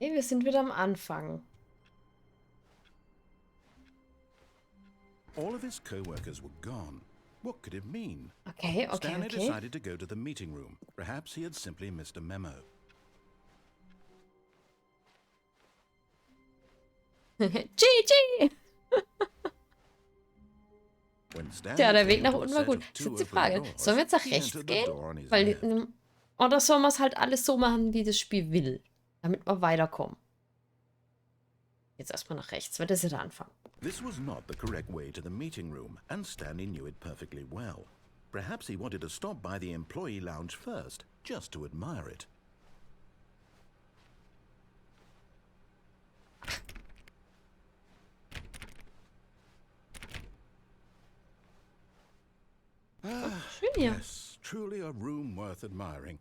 Okay, wir sind wieder am Anfang. All of his co-workers were gone. What could it mean? Okay. Stanley decided to go to the meeting room. Perhaps he had simply missed a memo. GG! When Stanley Tja, der Weg came nach to a unten war set gut. of Das ist two jetzt die open Frage. doors, Sollen wir jetzt nach he rechts entered the gehen? door on his Weil, left. oder sollen wir es halt alles so machen, wie das Spiel will? Damit wir weiterkommen. Jetzt erstmal nach rechts, weil das ist ja der Anfang. This was not the correct way to the meeting room, and Stanley knew it perfectly well. Perhaps he wanted to stop by the employee lounge first, just to admire it. Schön hier. Yes, truly a room worth admiring.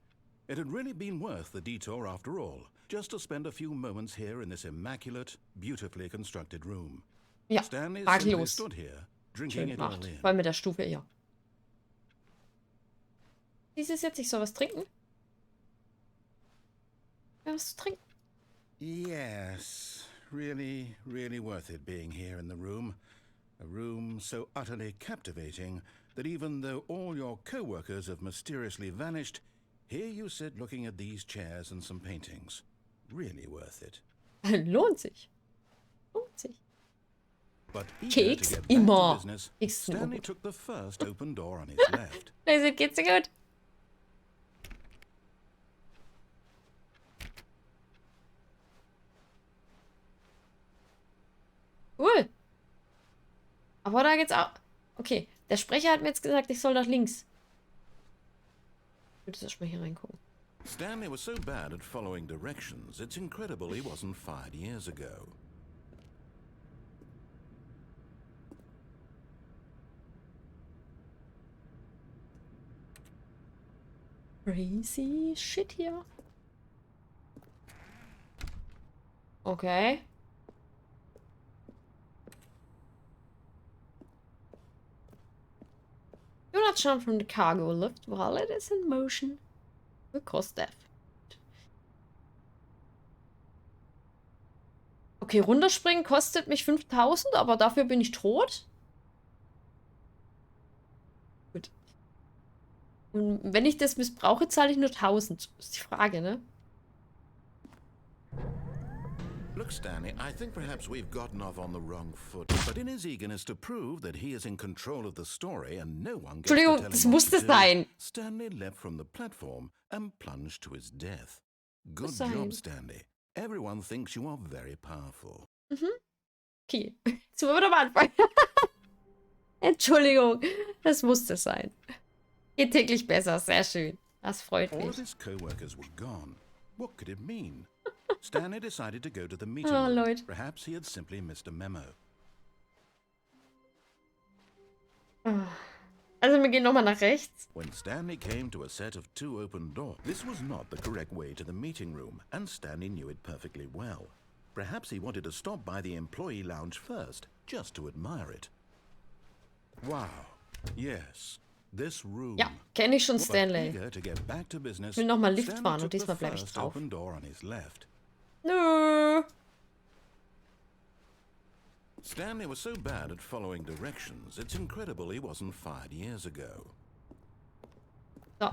It had really been worth the detour after all, just to spend a few moments here in this immaculate, beautifully constructed room. Ja, Stanley simply makellos. stood here, drinking Schön it all gemacht. in. Vor allem mit der Stufe hier. Dieses jetzt, ich soll was trinken? Ja, was zu trinken? Yes, really, really worth it being here in the room. A room so utterly captivating that even though all your co-workers have mysteriously vanished, here you sit looking at these chairs and some paintings. Really worth it. Lohnt sich. Lohnt sich. But eager Keks to get back immer. to business, Keks sind immer Stanley gut. took the first open door on his left. Also, geht's dir gut? Cool. Aber da geht's auch. Okay, der Sprecher hat mir jetzt gesagt, ich soll nach links. Ich würde erstmal hier reingucken. Stanley was so bad at following directions, it's incredible he wasn't fired years ago. Crazy shit hier. Okay. Do not jump from the cargo lift while it is in motion. Will cause death. Okay, runterspringen kostet mich 5000, aber dafür bin ich tot. Gut. Und wenn ich das missbrauche, zahle ich nur 1000. Ist die Frage, ne? Look, Stanley, I think perhaps we've gotten off on the wrong foot. But in his eagerness to prove that he is in control of the story and no one gets to tell Entschuldigung, das him what musste to do, sein. Stanley leapt from the platform and plunged to his death. Good Muss sein. job, Stanley. Everyone thinks you are very powerful. Okay. Jetzt sind wir wieder am Anfang. Entschuldigung, das musste sein. Geht täglich besser, sehr schön. Das freut All of mich. his co-workers were gone. What could it mean? Stanley decided to go to the meeting Oh, room. Leute. Perhaps he had simply missed a memo. Also wir gehen nochmal nach rechts. When Stanley came to a set of two open doors, this was not the correct way to the meeting room, and Stanley knew it perfectly well. Perhaps he wanted to stop by the employee lounge first, just to admire it. Wow. Yes. This room. Ja, kenne ich schon But Stanley. eager to get back to business, Ich will nochmal Lift Stanley fahren und took diesmal the bleibe ich first drauf. open door on his left. Nö. Stanley was so bad at following directions, it's incredible he wasn't fired years ago. So,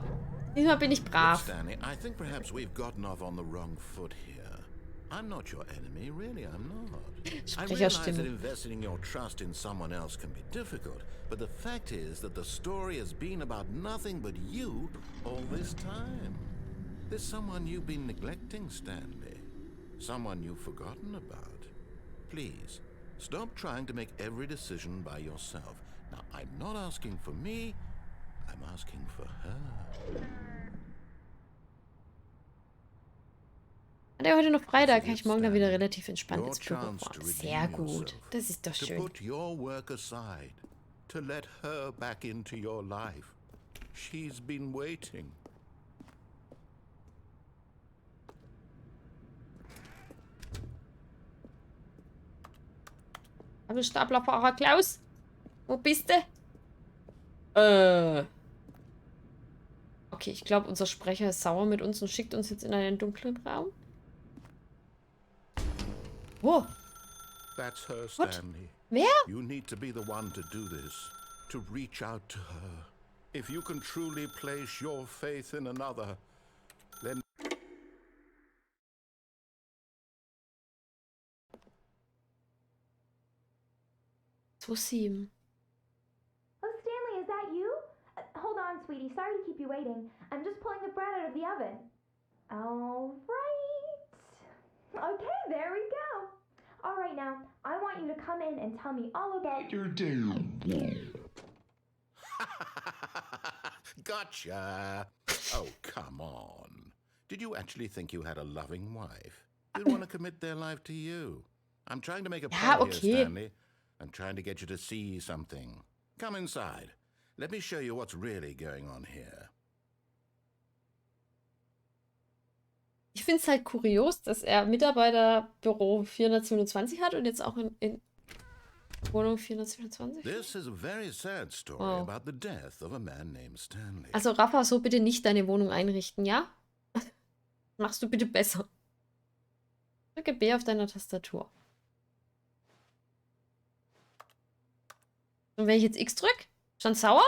diesmal bin ich Look, brav. Stanley, I think perhaps we've gotten off on the wrong foot here. I'm not your enemy, really, I'm not. I realize that Sprecherstimme. investing your trust in someone else can be difficult, but the fact is that the story has been about nothing but you all this time. There's someone you've been neglecting, Stanley. Someone you've forgotten about. Please, stop trying to make every decision by yourself. Now, I'm not asking for me, I'm asking for her. Hat er heute noch frei, da kann ich morgen dann wieder relativ entspannt ins Büro fahren. Sehr gut. Das ist doch To schön. put your work aside, to let her back into your life. She's been waiting. Also Staplerfahrer Klaus, wo bist du? Okay, ich glaube, unser Sprecher ist sauer mit uns und schickt uns jetzt in einen dunklen Raum. Oh, That's her, what? Stanley. Wer? You need to be the one to do this, to reach out to her. If you can truly place your faith in another, then... 2,7. Oh, Stanley, is that you? Hold on, sweetie. Sorry to keep you waiting. I'm just pulling the bread out of the oven. All right. Okay, there we go. All right, now, I want you to come in and tell me all about your day. Gotcha! Oh, come on. Did you actually think you had a loving wife? Who'd want to commit their life to you? I'm trying to make a Ja, point here, okay. Stanley. I'm trying to get you to see something. Come inside. Let me show you what's really going on here. Ich finde es halt kurios, dass er Mitarbeiterbüro 427 hat und jetzt auch in Wohnung 427. This is a very sad story Oh. about the death of a man named Stanley. Also Rafa, so bitte nicht deine Wohnung einrichten, ja? Machst du bitte besser. Drücke B auf deiner Tastatur. Und wenn ich jetzt X drücke? Schon sauer?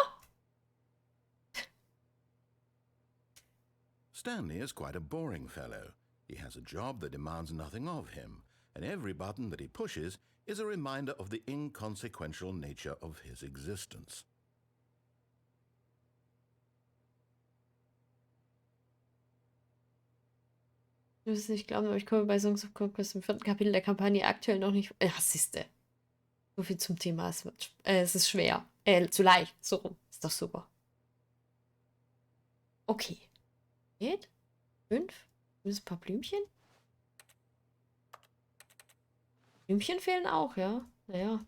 Stanley is quite a boring fellow. He has a job that demands nothing of him, and every button that he pushes is a reminder of the inconsequential nature of his existence. Du wirst es nicht glauben, aber ich komme bei Songs of Conquest im 4. Kapitel der Kampagne aktuell noch nicht. Ja, siehste. So viel zum Thema. Es ist schwer. Zu leicht. So rum. Ist doch super. Okay. Geht. 5. Ein paar Blümchen. Blümchen fehlen auch, ja. Naja.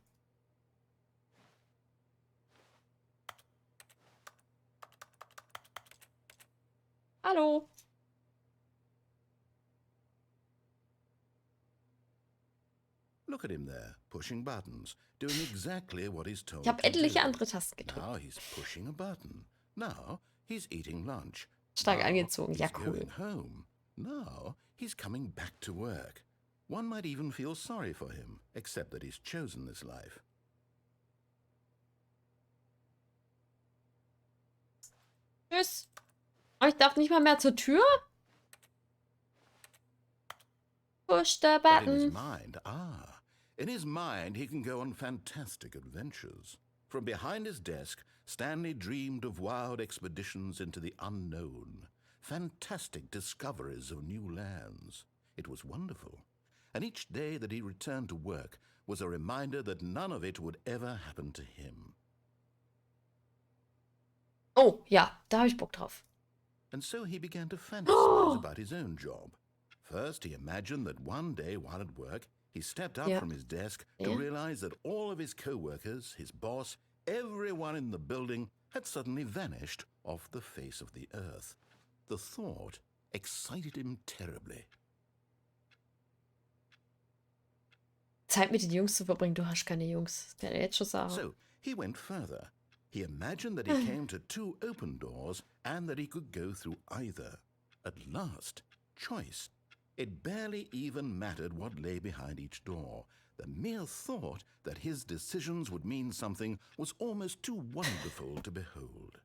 Hallo. Look at him there, pushing buttons, doing exactly what he's told Ich habe to etliche do. andere Tasten gedrückt. Now he's pushing a button. Now he's eating lunch. Stark Now angezogen. Ja, he's cool. going home. Now he's coming back to work. One might even feel sorry for him, except that he's chosen this life. Tschüss. Oh, ich darf nicht mal mehr zur Tür? Push the But in his button. in his mind, he can go on fantastic adventures. From behind his desk, Stanley dreamed of wild expeditions into the unknown, fantastic discoveries of new lands. It was wonderful. And each day that he returned to work was a reminder that none of it would ever happen to him. Oh, ja, da habe ich Bock drauf. And so he began to fantasize about his own job. First, he imagined that one day while at work, he stepped up Yeah. from his desk to Yeah. realize that all of his co-workers, his boss, everyone in the building had suddenly vanished off the face of the earth. The thought excited him terribly. Zeit mit den Jungs zu verbringen. Du hast keine Jungs. Das kann ich jetzt schon sagen. So he went further. He imagined that he came to two open doors and that he could go through either. At last, choice. It barely even mattered what lay behind each door. The mere thought that his decisions would mean something was almost too wonderful to behold.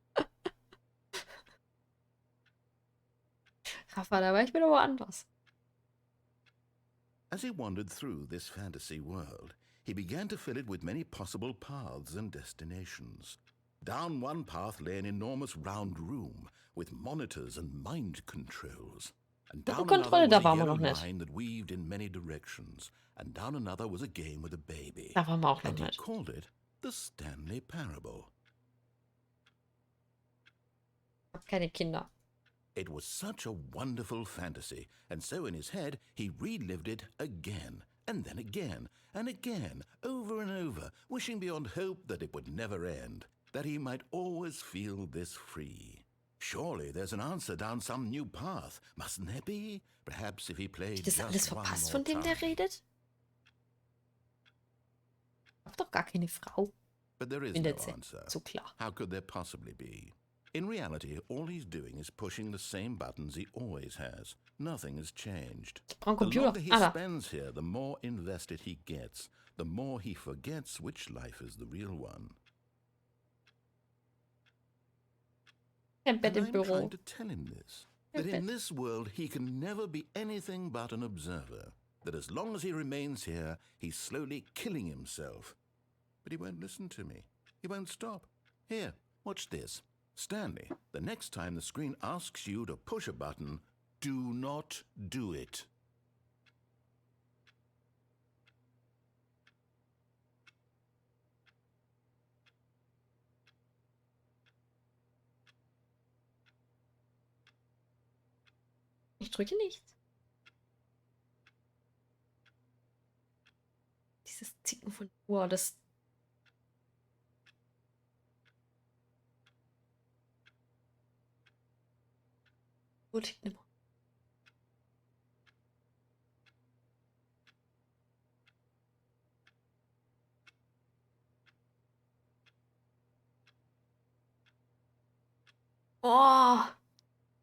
Rafa, da war ich wieder woanders. As he wandered through this fantasy world, he began to fill it with many possible paths and destinations. Down one path lay an enormous round room with monitors and mind controls. And down another Kontrolle, was da a waren wir yellow noch nicht. line that weaved in many directions. And down another was a game with a baby. Da waren wir auch noch And he nicht. called it the Stanley Parabel. Ich habe keine Kinder. It was such a wonderful fantasy, and so in his head he relived it again, and then again, and again, over and over, wishing beyond hope that it would never end, that he might always feel this free. Surely there's an answer down some new path, mustn't there be? Perhaps if he played Ist das alles just one verpasst, more von dem der time. redet? Ich hab doch gar keine Frau. But there is no Findet sie. answer. So klar. How could there possibly be? In reality, all he's doing is pushing the same buttons he always has. Nothing has changed. Ich brauche einen The Computer. longer he Ah, da. spends here, the more invested he gets. The more he forgets which life is the real one. Ein Bett And im I'm Büro. trying to tell him this. That in this world he can never be anything but an observer. That as long as he remains here, he's slowly killing himself. But he won't listen to me. He won't stop. Here, watch this. Stanley, the next time the screen asks you to push a button, do not do it. Ich drücke nichts. Dieses Zicken von Uhr, das. Uhr tickt nicht mehr. Oh,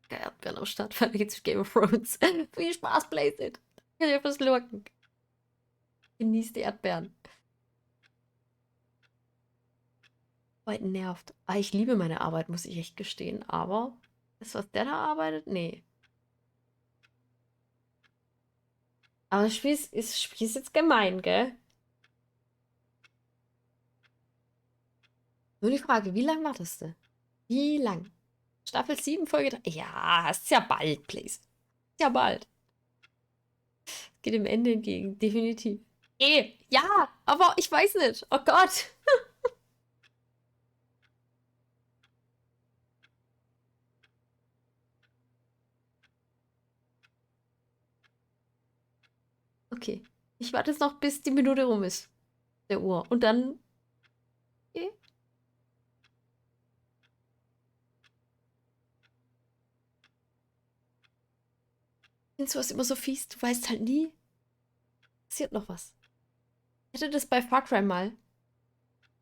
Erdbeeren am Start, weiter geht's mit Game of Thrones. Viel Spaß, Blazed. Kann ich fürs Lurken. Genießt die Erdbeeren. Arbeit nervt. Ah, ich liebe meine Arbeit, muss ich echt gestehen. Aber das, was der da arbeitet, nee. Aber das Spiel ist jetzt gemein, gell? Nur die Frage, wie lang wartest du? Wie lang? Staffel 7, Folge 3. Ja, ist ja bald, please. Ist ja bald. Geht dem Ende entgegen, definitiv. Ja, aber ich weiß nicht. Oh Gott. Okay. Ich warte jetzt noch, bis die Minute rum ist. Der Uhr. Und dann. Okay. Findest du was immer so fies? Du weißt halt nie. Passiert noch was. Ich hatte das bei Far Cry mal.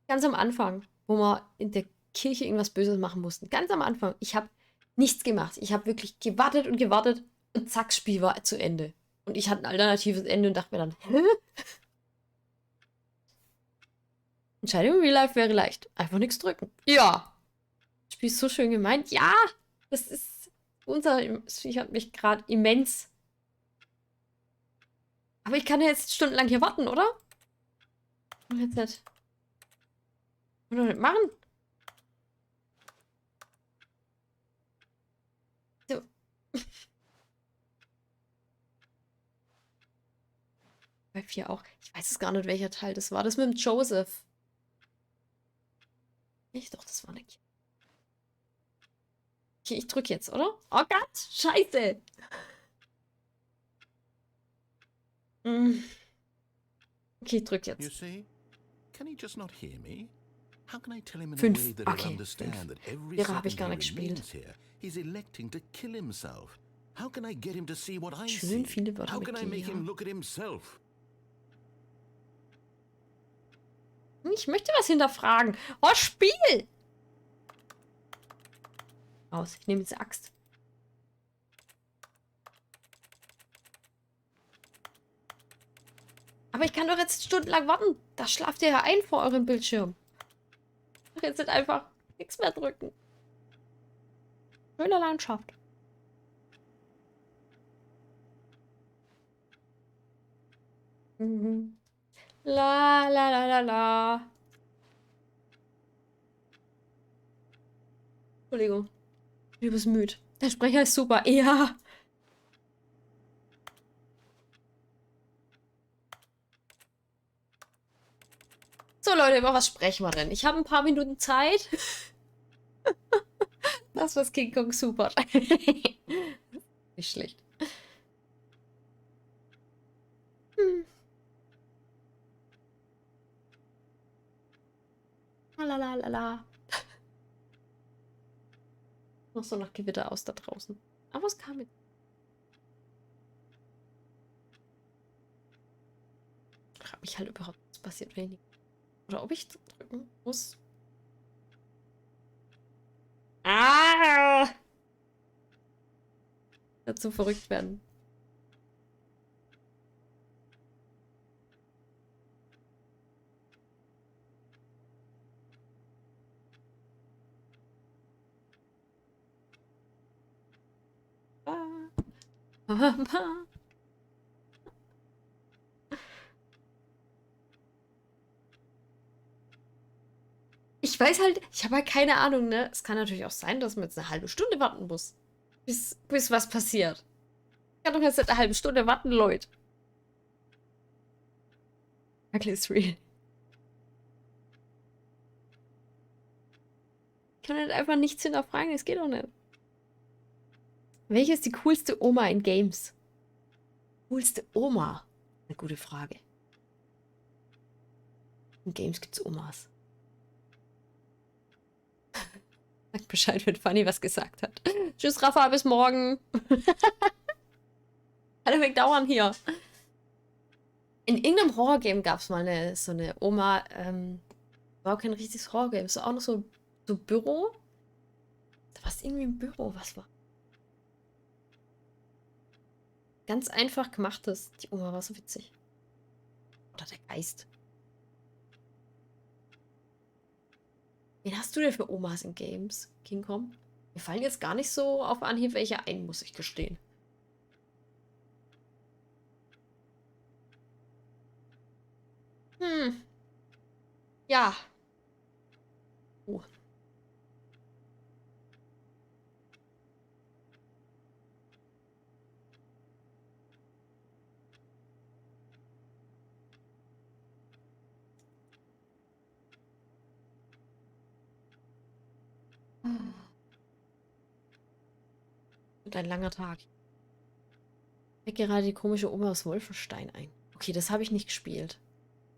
Ganz am Anfang, wo wir in der Kirche irgendwas Böses machen mussten. Ganz am Anfang. Ich habe nichts gemacht. Ich habe wirklich gewartet und zack, Spiel war zu Ende. Und ich hatte ein alternatives Ende und dachte mir dann, hä? Entscheidung im Real Life wäre leicht. Einfach nichts drücken. Ja. Das Spiel ist so schön gemeint. Ja, das ist ich hat mich gerade immens. Aber ich kann ja jetzt stundenlang hier warten, oder? Jetzt nicht. Kann doch nicht machen. So. Bei 4 auch. Ich weiß es gar nicht, welcher Teil das war. Das mit dem Joseph. Ich doch, das war eine. Okay, ich drücke jetzt, oder? Oh Gott, scheiße. Okay, ich drücke You jetzt. see? Can he just not hear me? How can I tell him in a 5. way that he'll Okay, understand 5. that every Wäre habe ich second gar he nicht gespielt. remains here, he's electing to kill himself? How can I get him to see what I Schön see? viele Wörter How mit can I G, make ja. him look at himself? Ich möchte was hinterfragen. Oh, Spiel! Aus. Ich nehme jetzt die Axt. Aber ich kann doch jetzt stundenlang warten. Da schlaft ihr ja ein vor eurem Bildschirm. Doch jetzt nicht einfach nichts mehr drücken. Schöne Landschaft. Mhm. La la la la la. Entschuldigung. Du bist müde. Der Sprecher ist super. Ja. So, Leute, über was sprechen wir denn? Ich habe ein paar Minuten Zeit. Das, was King Kong super. Nicht schlecht. Lalalala. Noch so nach Gewitter aus da draußen. Aber es kam mit. Ich frage mich halt überhaupt, was passiert, wenn ich nicht. Oder ob ich drücken muss. Ah! dazu verrückt werden. Ich weiß halt, ich habe halt keine Ahnung, ne? Es kann natürlich auch sein, dass man jetzt eine halbe Stunde warten muss, bis was passiert. Ich kann doch jetzt nicht eine halbe Stunde warten, Leute. Ugly is real. Ich kann halt einfach nichts hinterfragen, das geht doch nicht. Welche ist die coolste Oma in Games? Coolste Oma? Eine gute Frage. In Games gibt's Omas. Sag Bescheid, wenn Fanny was gesagt hat. Tschüss, Rafa, bis morgen. Alle wegdauern hier. In irgendeinem Horrorgame gab es mal so eine Oma, war auch kein richtiges Horrorgame, es war auch noch so Büro. Da war es irgendwie im Büro, was war? Ganz einfach gemachtes. Die Oma war so witzig. Oder der Geist. Wen hast du denn für Omas in Games, King Kong? Mir fallen jetzt gar nicht so auf Anhieb welche ein, muss ich gestehen. Ja. Oh. Und ein langer Tag. Ich fällt gerade die komische Oma aus Wolfenstein ein. Okay, das habe ich nicht gespielt.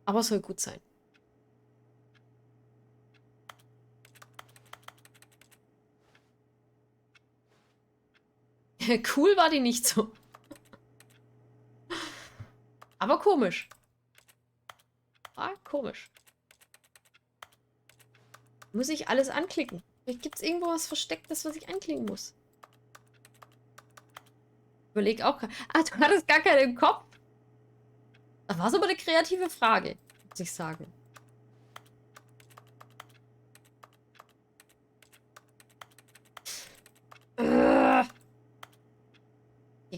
Aber es soll gut sein. Cool war die nicht so. Aber komisch. Ah, komisch. Muss ich alles anklicken? Vielleicht gibt es irgendwo was Verstecktes, was ich anklicken muss. Überleg auch. Ah, du hattest gar keinen im Kopf. Das war so aber eine kreative Frage, muss ich sagen.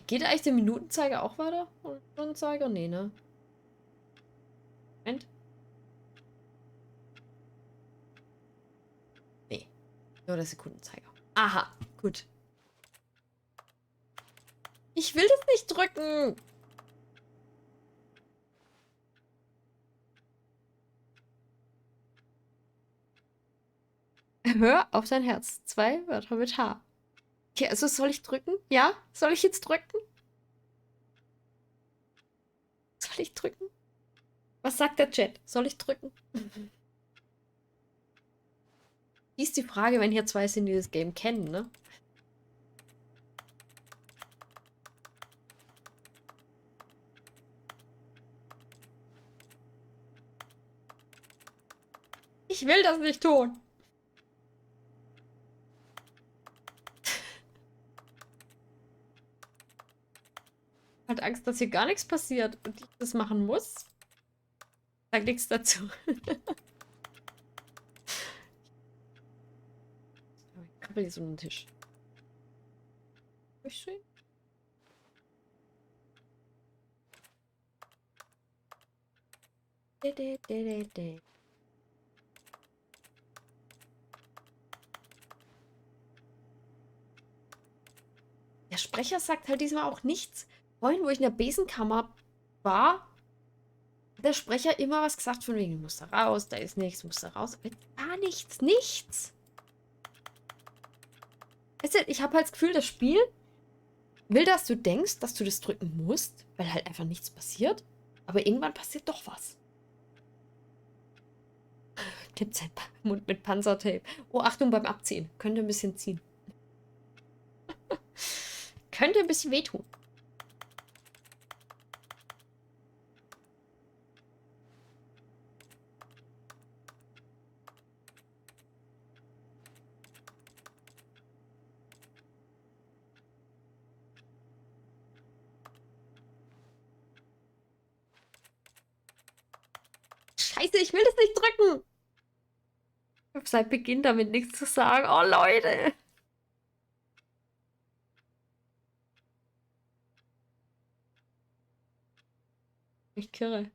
Geht eigentlich der Minutenzeiger auch weiter? Oder Stundenzeiger? Nee, ne? Moment. Nee. Nur der Sekundenzeiger. Aha, gut. Ich will das nicht drücken. Hör auf dein Herz. 2 Wörter mit H. Okay, also soll ich drücken? Ja? Soll ich jetzt drücken? Soll ich drücken? Was sagt der Chat? Soll ich drücken? Die ist die Frage, wenn hier 2 sind, die das Game kennen, ne? Ich will das nicht tun. Hat Angst, dass hier gar nichts passiert und ich das machen muss. Sag nichts dazu. Ich krabbel hier so einen Tisch. Schön. Der Sprecher sagt halt diesmal auch nichts. Vorhin, wo ich in der Besenkammer war, hat der Sprecher immer was gesagt von wegen, du musst da raus, da ist nichts, musst da raus. Aber gar nichts, nichts. Weißt du, ich habe halt das Gefühl, das Spiel will, dass du denkst, dass du das drücken musst, weil halt einfach nichts passiert. Aber irgendwann passiert doch was. Tippt sein Mund mit Panzertape. Oh, Achtung beim Abziehen. Könnte ein bisschen ziehen. Könnte ein bisschen wehtun. Scheiße, ich will das nicht drücken. Ich habe seit Beginn damit nichts zu sagen. Oh, Leute. Ich kirre.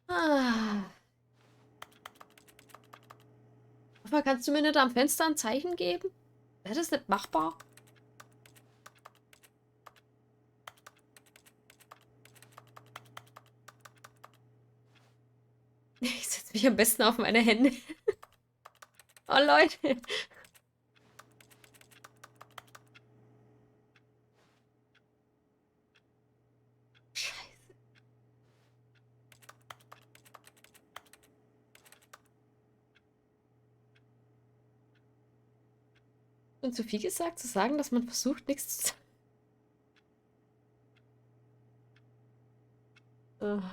Ah. Aber kannst du mir nicht am Fenster ein Zeichen geben? Wäre das nicht machbar? Ich setze mich am besten auf meine Hände. Oh, Leute. Scheiße. Und zu viel gesagt, zu sagen, dass man versucht, nichts zu sagen.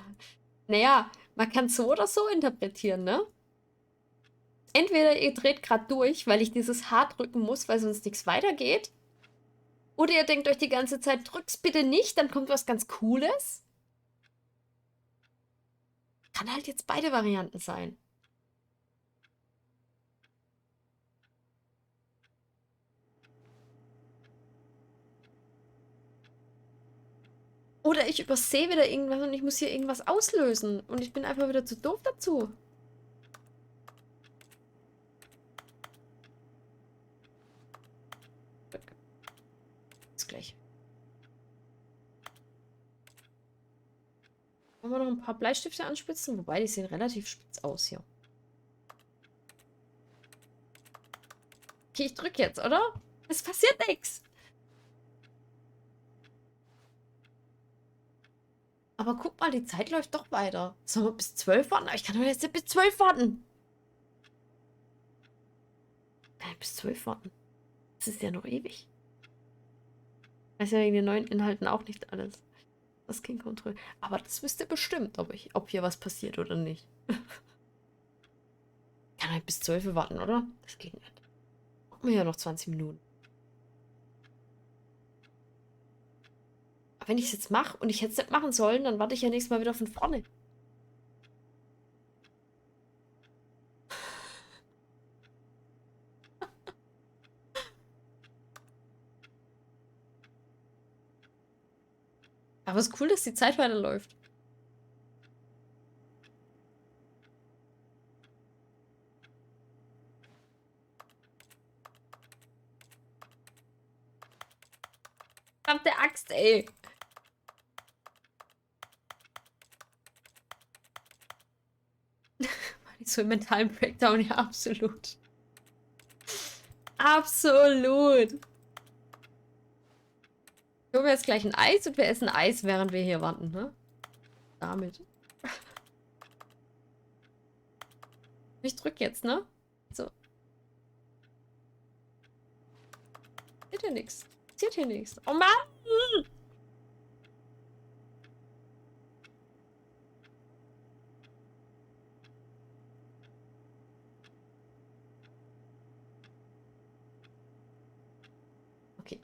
Naja, man kann es so oder so interpretieren, ne? Entweder ihr dreht gerade durch, weil ich dieses H drücken muss, weil sonst nichts weitergeht. Oder ihr denkt euch die ganze Zeit, drück's bitte nicht, dann kommt was ganz Cooles. Kann halt jetzt beide Varianten sein. Oder ich übersehe wieder irgendwas und ich muss hier irgendwas auslösen. Und ich bin einfach wieder zu doof dazu. Bis gleich. Wollen wir noch ein paar Bleistifte anspitzen? Wobei, die sehen relativ spitz aus hier. Okay, ich drücke jetzt, oder? Es passiert nichts. Aber guck mal, die Zeit läuft doch weiter. Sollen wir bis 12 warten? Aber ich kann doch jetzt nicht bis 12 warten. Kann ich bis 12 warten? Das ist ja noch ewig. Ich weiß ja wegen den neuen Inhalten auch nicht alles. Das King Control. Aber das wisst ihr bestimmt, ob hier was passiert oder nicht. Kann halt bis 12 warten, oder? Das geht nicht. Machen wir ja noch 20 Minuten. Aber wenn ich es jetzt mache und ich hätte es nicht machen sollen, dann warte ich ja nächstes Mal wieder von vorne. Aber es ist cool, dass die Zeit weiterläuft. Verdammte Axt, ey. So im mentalen Breakdown, ja, absolut. Absolut. Ich hole mir jetzt gleich ein Eis und wir essen Eis, während wir hier warten, ne? Damit. Ich drück jetzt, ne? So. Passiert hier nichts. Passiert hier nichts. Oh Mann! Okay.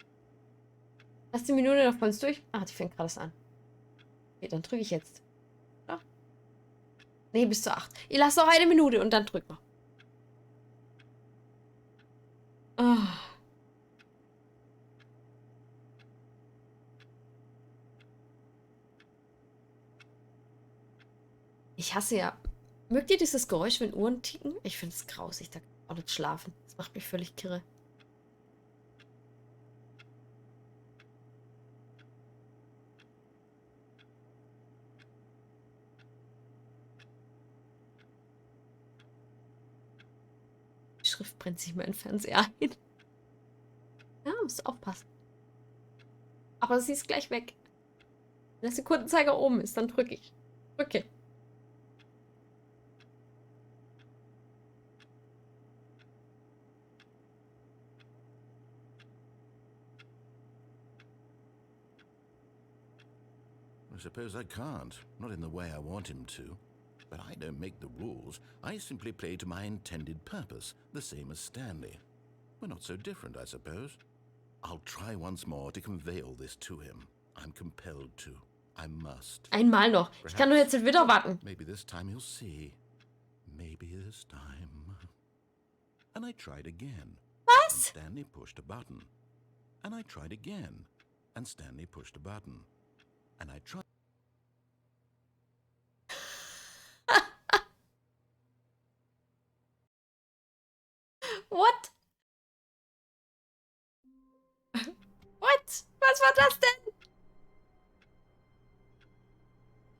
Lass die Minute noch bei uns durch. Ah, die fängt gerade erst an. Okay, dann drücke ich jetzt. Ja. Nee, bis zu 8. Ihr lasst noch eine Minute und dann drückt mal. Ah. Ich hasse ja. Mögt ihr dieses Geräusch, wenn Uhren ticken? Ich finde es grausig. Da kann ich auch nicht schlafen. Das macht mich völlig kirre. Die Schrift brennt sich mir in den Fernseher ein. Ja, musst aufpassen. Aber sie ist gleich weg. Wenn der Sekundenzeiger oben ist, dann drücke ich. Drücke. I suppose I can't. Not in the way I want him to. But I don't make the rules. I simply play to my intended purpose, the same as Stanley. We're not so different, I suppose. I'll try once more to convey all this to him. I'm compelled to. I must. Einmal noch. Ich kann nur jetzt nicht wieder warten. Maybe this time he'll see. Maybe this time. And I tried again. Was? And Stanley pushed a button. And I tried again. And Stanley pushed a button. And I tried. What? What? Was war das denn?